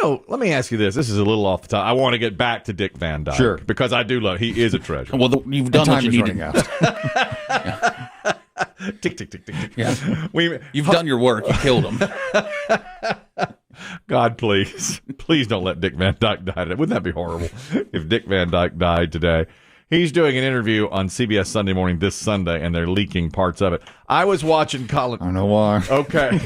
Let me ask you this. This is a little off the top. I want to get back to Dick Van Dyke. Sure. Because I do love he is a treasure. Well, you've done what you need to. Tick, tick, tick, tick, tick. Yeah. You've done your work. You killed him. God, please. Please don't let Dick Van Dyke die today. Wouldn't that be horrible if Dick Van Dyke died today? He's doing an interview on CBS Sunday Morning this Sunday, and they're leaking parts of it. I was watching Colin. I don't know why. Okay.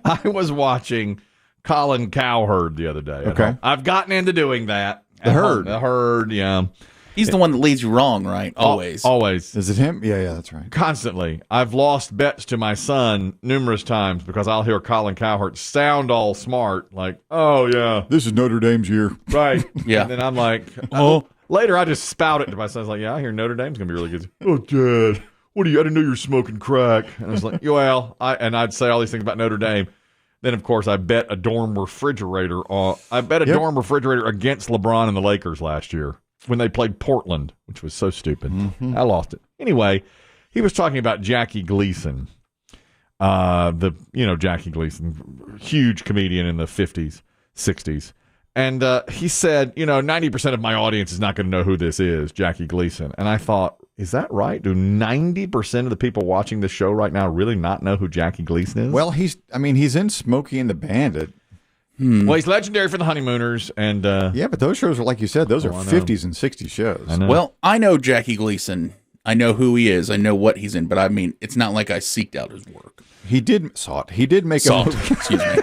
I was watching Colin Cowherd the other day. Okay. I've gotten into doing that. The Herd. The Herd, yeah. He's the one that leads you wrong, right? Always. Always. Is it him? Yeah, that's right. Constantly. I've lost bets to my son numerous times because I'll hear Colin Cowherd sound all smart, like, oh, yeah. This is Notre Dame's year. Right. Yeah. And then I'm like, oh. Later, I just spout it to my son. I was like, yeah, I hear Notre Dame's going to be really good. Oh, Dad, I didn't know you were smoking crack. And I was like, well, I'd say all these things about Notre Dame. Then, of course, I bet a dorm refrigerator. Dorm refrigerator against LeBron and the Lakers last year when they played Portland, which was so stupid. I lost it. Anyway, he was talking about Jackie Gleason, Jackie Gleason, huge comedian in the 50s, 60s. And he said, 90% of my audience is not going to know who this is, Jackie Gleason. And I thought, is that right? Do 90% of the people watching this show right now really not know who Jackie Gleason is? Well, he's in Smokey and the Bandit. Well, he's legendary for the Honeymooners. And yeah, but those shows are, like you said, those are 50s and 60s shows. I know. Well, I know Jackie Gleason. I know who he is. I know what he's in. But I mean, it's not like I seeked out his work. He did make a movie. Excuse me.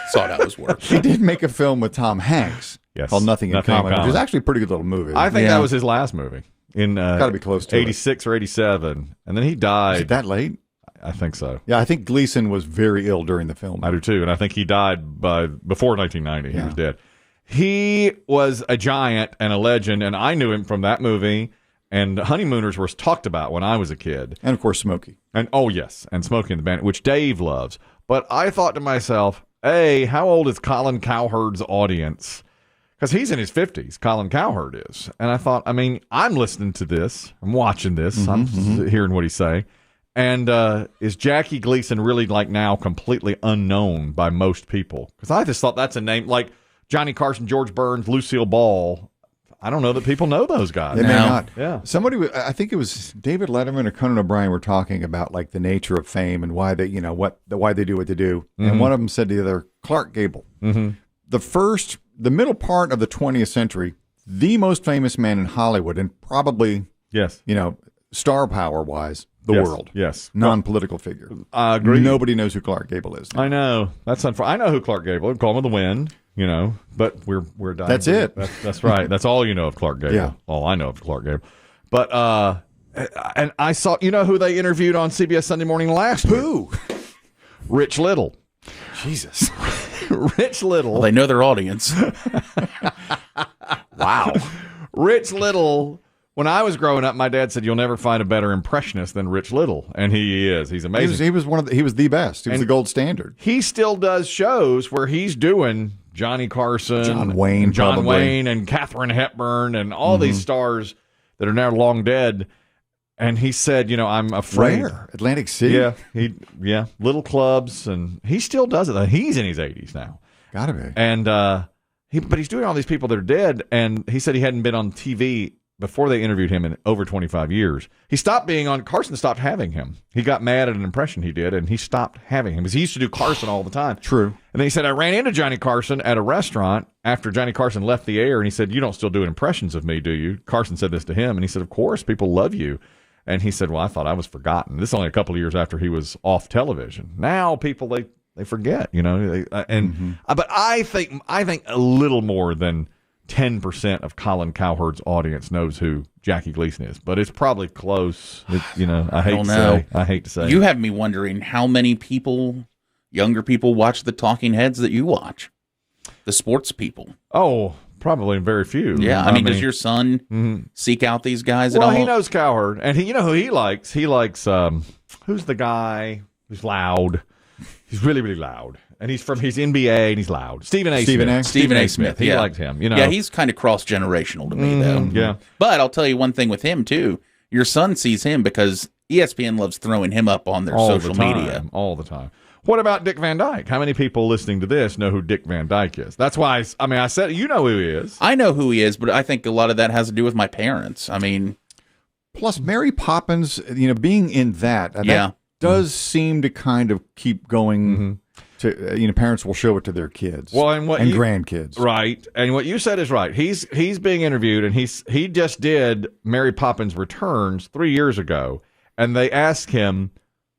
Sought out his work. He did make a film with Tom Hanks called Nothing in Common, which is actually a pretty good little movie. I think that was his last movie. In got to be close to 86 or 87. And then he died. Is it that late? I think so. Yeah, I think Gleason was very ill during the film. I do too. And I think he died before 1990. He was dead. He was a giant and a legend, and I knew him from that movie. And Honeymooners was talked about when I was a kid. And, of course, Smokey. And and Smokey and the Bandit, which Dave loves. But I thought to myself, hey, how old is Colin Cowherd's audience? Because he's in his 50s, Colin Cowherd is. And I thought, I'm listening to this. I'm watching this. I'm hearing what he's saying. And is Jackie Gleason really, now completely unknown by most people? Because I just thought that's a name like Johnny Carson, George Burns, Lucille Ball. I don't know that people know those guys. They may not. Yeah. I think it was David Letterman or Conan O'Brien were talking about the nature of fame and why they, why they do what they do. And one of them said to the other, Clark Gable, the middle part of the 20th century, the most famous man in Hollywood and probably, star power wise, the world. Yes. Non-political figure. I agree. Nobody knows who Clark Gable is. I know. That's unfortunate. I know who Clark Gable is. Call him with the Wind. But we're dying. That's it. That's right. That's all you know of Clark Gable. Yeah. All I know of Clark Gable. But and I saw, who they interviewed on CBS Sunday Morning last week? Who? Rich Little. Jesus. Rich Little. Well, they know their audience. Wow. Rich Little. When I was growing up, my dad said you'll never find a better impressionist than Rich Little, and he is. He's amazing. He was the best. He was the gold standard. He still does shows where he's doing Johnny Carson, John Wayne, and Katharine Hepburn, and all these stars that are now long dead. And he said, I'm afraid. Where? Atlantic City? Yeah, little clubs, and he still does it. He's in his 80s now. Gotta be. And but he's doing all these people that are dead, and he said he hadn't been on TV before they interviewed him in over 25 years. He stopped being on. Carson stopped having him. He got mad at an impression he did, and he stopped having him because he used to do Carson all the time. True. And then he said, I ran into Johnny Carson at a restaurant after Johnny Carson left the air, and he said, you don't still do impressions of me, do you? Carson said this to him, and he said, of course, people love you. And he said, well, I thought I was forgotten. This is only a couple of years after he was off television. Now people, they forget, but I think a little more than 10% of Colin Cowherd's audience knows who Jackie Gleason is, but it's probably close. I hate to say. You have me wondering how many people, younger people, watch the talking heads that you watch, the sports people. Oh, probably very few. Yeah, I mean, does your son seek out these guys at all? Well, he knows Cowherd, and you know who he likes. He likes who's the guy who's loud? He's really, really loud. And he's NBA, and he's loud. Stephen A. Smith. He likes him. Yeah, he's kind of cross-generational to me, though. Yeah. But I'll tell you one thing with him, too. Your son sees him because ESPN loves throwing him up on their social media. All the time. What about Dick Van Dyke? How many people listening to this know who Dick Van Dyke is? That's why I said you know who he is. I know who he is, but I think a lot of that has to do with my parents. I mean, plus Mary Poppins, being in that does seem to kind of keep going. To parents will show it to their kids, and grandkids, right? And what you said is right. He's being interviewed, and he just did Mary Poppins Returns 3 years ago, and they asked him.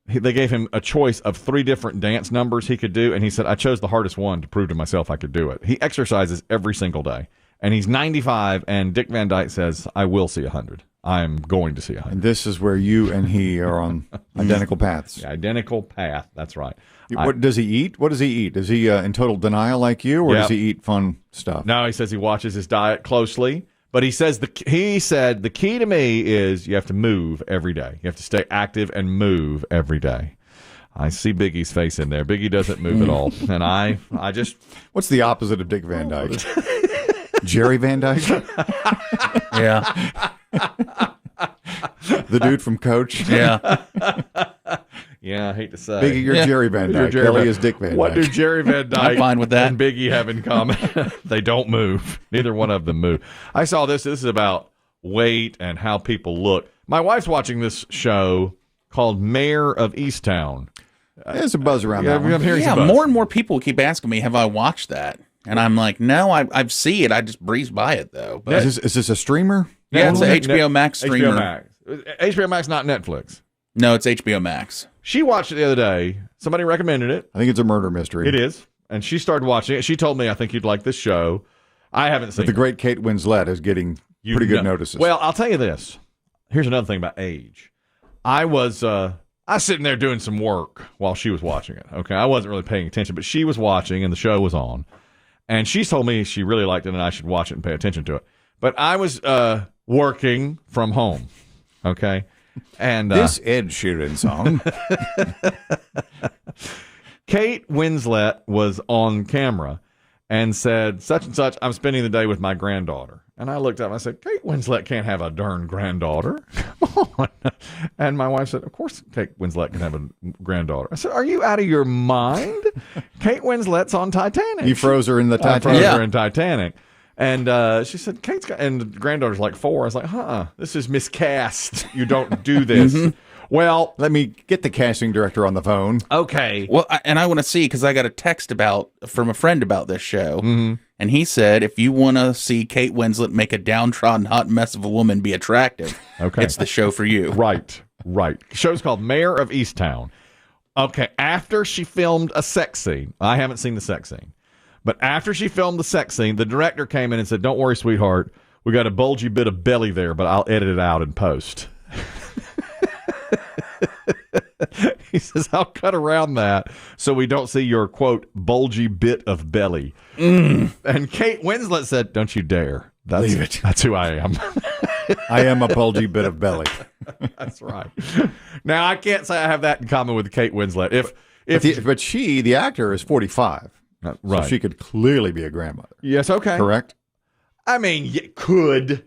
They gave him a choice of 3 different dance numbers he could do, and he said, I chose the hardest one to prove to myself I could do it. He exercises every single day, and he's 95, and Dick Van Dyke says, I will see 100. I'm going to see 100. And this is where you and he are on identical paths. Yeah, identical path, that's right. What does he eat? What does he eat? Is he in total denial like you, or does he eat fun stuff? No, he says he watches his diet closely. But he said the key to me is you have to move every day. You have to stay active and move every day. I see Biggie's face in there. Biggie doesn't move at all, and I just. What's the opposite of Dick Van Dyke? Jerry Van Dyke. Yeah. The dude from Coach. Yeah. Yeah, I hate to say. Biggie, you're Jerry Van Dyke. Kelly is Dick Van Dyke. What do Jerry Van Dyke I'm fine with that. and Biggie have in common? They don't move. Neither one of them move. I saw this. This is about weight and how people look. My wife's watching this show called Mayor of Easttown. There's a buzz around that one. I'm hearing Yeah, some buzz. more and more people keep asking me, have I watched that? And I'm like, no, I've seen it. I just breeze by it, though. But Is this a streamer? yeah, it's an HBO Max streamer. HBO Max. HBO Max, not Netflix. No, it's HBO Max. She watched it the other day. Somebody recommended it. I think it's a murder mystery. It is. And she started watching it. She told me, I think you'd like this show. I haven't seen But the it. great Kate Winslet is getting pretty good notices. Well, I'll tell you this. Here's another thing about age. I was sitting there doing some work while she was watching it. Okay, I wasn't really paying attention, but she was watching and the show was on. And she told me she really liked it and I should watch it and pay attention to it. But I was working from home. Okay. And this Ed Sheeran song. Kate Winslet was on camera and said, such and such, I'm spending the day with my granddaughter. And I looked up and I said, Kate Winslet can't have a darn granddaughter. Come on. And my wife said, of course Kate Winslet can have a granddaughter. I said, are you out of your mind? Kate Winslet's on Titanic. You froze her in the I Titanic. froze her in Titanic. And she said, Kate's got, and the granddaughter's like 4. I was like, this is miscast. You don't do this. Well, let me get the casting director on the phone. Okay. Well, I want to see, because I got a text from a friend about this show. And he said, if you want to see Kate Winslet make a downtrodden hot mess of a woman be attractive, it's the show for you. Right. The show's called Mayor of Easttown. Okay, after she filmed a sex scene, I haven't seen the sex scene, but after she filmed the sex scene, the director came in and said, don't worry, sweetheart, we got a bulgy bit of belly there, but I'll edit it out in post. He says, I'll cut around that so we don't see your, quote, bulgy bit of belly. And Kate Winslet said, don't you dare. Leave it. That's who I am. I am a bulgy bit of belly. That's right. Now, I can't say I have that in common with Kate Winslet. But she, the actor, is 45. Right. So she could clearly be a grandmother. Yes, okay. Correct? I mean, could.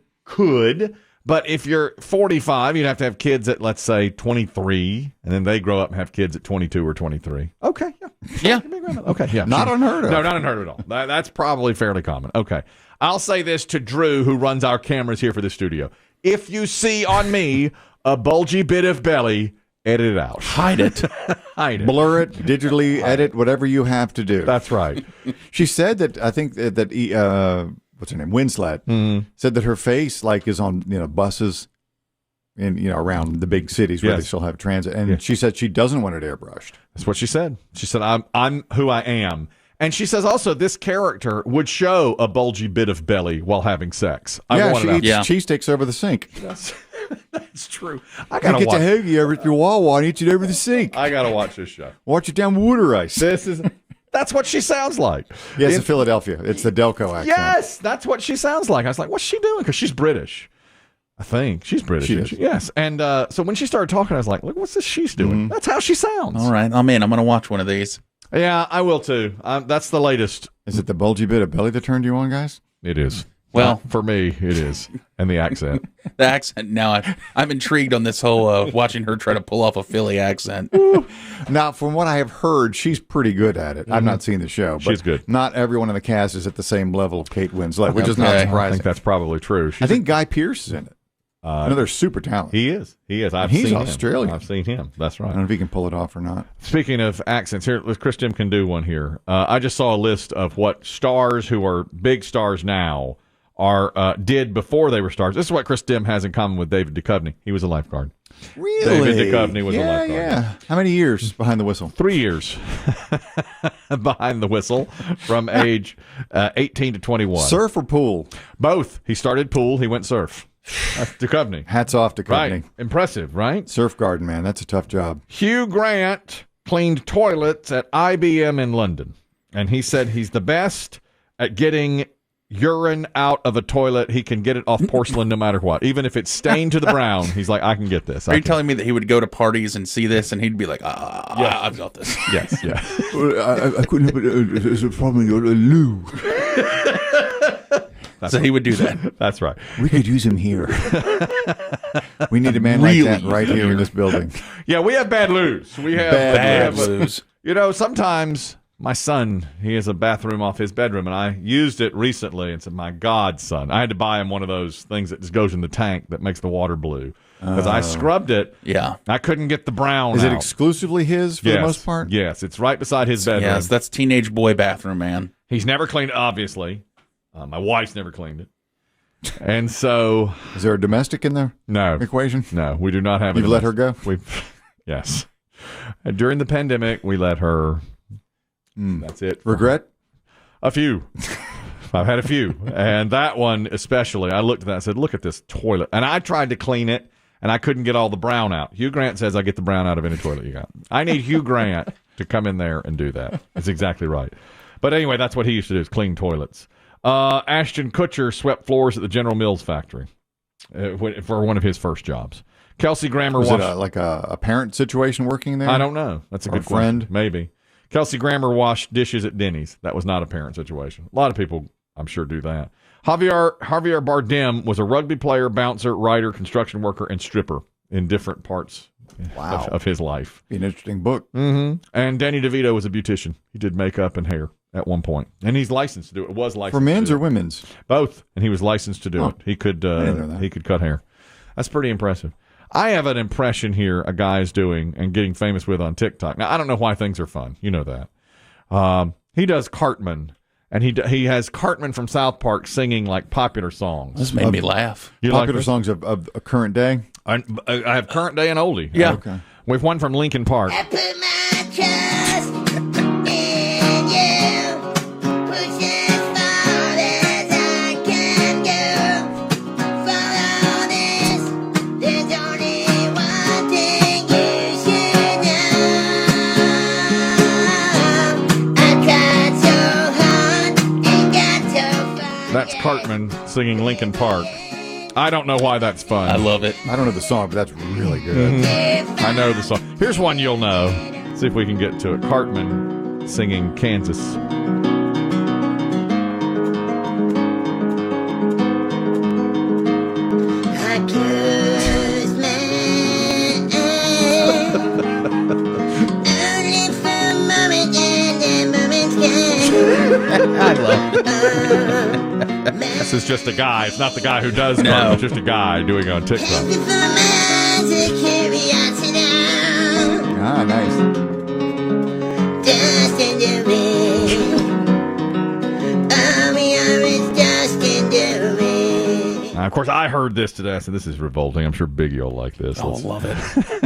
But if you're 45, you'd have to have kids at, let's say, 23, and then they grow up and have kids at 22 or 23. Okay, Yeah. Okay, yeah. Not unheard of. No, not unheard of at all. That's probably fairly common. Okay. I'll say this to Drew, who runs our cameras here for the studio. If you see on me a bulgy bit of belly, edit it out. Hide it. Hide it. Blur it, digitally edit, whatever you have to do. That's right. She said that, I think that what's her name? Winslet said that her face is on buses in around the big cities where they still have transit, and she said she doesn't want it airbrushed. That's what she said. She said, I'm who I am. And she says also this character would show a bulgy bit of belly while having sex. She eats cheese sticks over the sink. That's true. I get the hoagie over at your Wawa and eat it over the sink. I got to watch this show. Watch it down with water ice. That's what she sounds like. Yes, in Philadelphia. It's the Delco accent. Yes, that's what she sounds like. I was like, what's she doing? Because she's British. I think. She's British. She is. Yes. And so when she started talking, I was like, look, what's this she's doing? That's how she sounds. All right, I'm in. I'm going to watch one of these. Yeah, I will too. That's the latest. Is it the bulgy bit of belly that turned you on, guys? It is. Well, for me, it is. And the accent. the accent. Now I'm intrigued on this whole watching her try to pull off a Philly accent. Now, from what I have heard, she's pretty good at it. I've not seen the show, but She's good. not everyone in the cast is at the same level of Kate Winslet, which is not Okay. I surprising. think that's probably true. I think Guy Pearce is in it. I know they're super talented. He is. I've he's seen Australian. him. I've seen him. That's I right. don't know if he can pull it off or not. Speaking of accents, here, Chris Dim can do one here. I just saw a list of what stars who are big stars now did before they were stars. This is what Chris Dim has in common with David Duchovny. He was a lifeguard. Really? David Duchovny was a lifeguard. Yeah. How many years behind the whistle? 3 years behind the whistle from age 18 to 21. Surf or pool? Both. He started pool. He went surf. That's Duchovny. Hats off to Right. Courtney. Impressive, right? Surf garden, man. That's a tough job. Hugh Grant cleaned toilets at IBM in London. And he said he's the best at getting urine out of a toilet. He can get it off porcelain no matter what. Even if it's stained to the brown, he's like, I can get this. Are you telling me that he would go to parties and see this and he'd be like, I've got this. Yes, yeah. I couldn't have it. There's a problem in your loo. So he would do that. That's right. We could use him here. We need a man Really like that right here in this building. Yeah, we have bad loos. We have Bad loos. You know, sometimes my son, he has a bathroom off his bedroom, and I used it recently and said, my God, son. I had to buy him one of those things that just goes in the tank that makes the water blue. Because I scrubbed it. Yeah. I couldn't get the brown Is out. it exclusively his for the most part? Yes, it's right beside his bedroom. Yes, that's teenage boy bathroom, man. He's never cleaned it, obviously. My wife's never cleaned it. And so... Is there a domestic in the No. equation? No, we do not have it. You've let her go? Yes. And during the pandemic, we let her. That's it. Regret? A few. I've had a few. And that one especially, I looked at that and said, look at this toilet. And I tried to clean it, and I couldn't get all the brown out. Hugh Grant says I get the brown out of any toilet you got. I need Hugh Grant to come in there and do that. That's exactly right. But anyway, that's what he used to do, is clean toilets. Ashton Kutcher swept floors at the General Mills factory for one of his first jobs. Kelsey Grammer Was washed... it like a parent situation working there? I don't know. That's a Or good a friend? question. Maybe. Kelsey Grammer washed dishes at Denny's. That was not a parent situation. A lot of people, I'm sure, do that. Javier Bardem was a rugby player, bouncer, writer, construction worker, and stripper in different parts of his life. Be an interesting book. Mm-hmm. And Danny DeVito was a beautician. He did makeup and hair at one point. And he's licensed to do it. Was licensed For men's to or do it. women's? Both. And he was licensed to do it. He could didn't know that. he could cut hair. That's pretty impressive. I have an impression here a guy's doing and getting famous with on TikTok. Now, I don't know why things are fun. You know that. He does Cartman. And he has Cartman from South Park singing like popular songs. This made me laugh. You like Popular this? sons of a current day? I have current day and oldie. Yeah. Okay. With one from Linkin Park. I put my trust in you. Push as far as I can go. Follow this. There's only one thing you should know. I tried so hard and got so far. That's Cartman singing Linkin Park. I don't know why that's fun. I love it. I don't know the song, but that's really good. I know the song. Here's one you'll know. See if we can get to it. Cartman singing Kansas. I close my eyes. Only for a moment and a moment's gone. I love it. This is just a guy. It's not the guy who does No. Cartman. It's just a guy doing it on TikTok. Thank you for my eyes of curiosity. Ah, nice. Dust in the wind. All we are is dust in the wind. Of course, I heard this today. I said, this is revolting. I'm sure Biggie will like this. Oh, Let's- love it.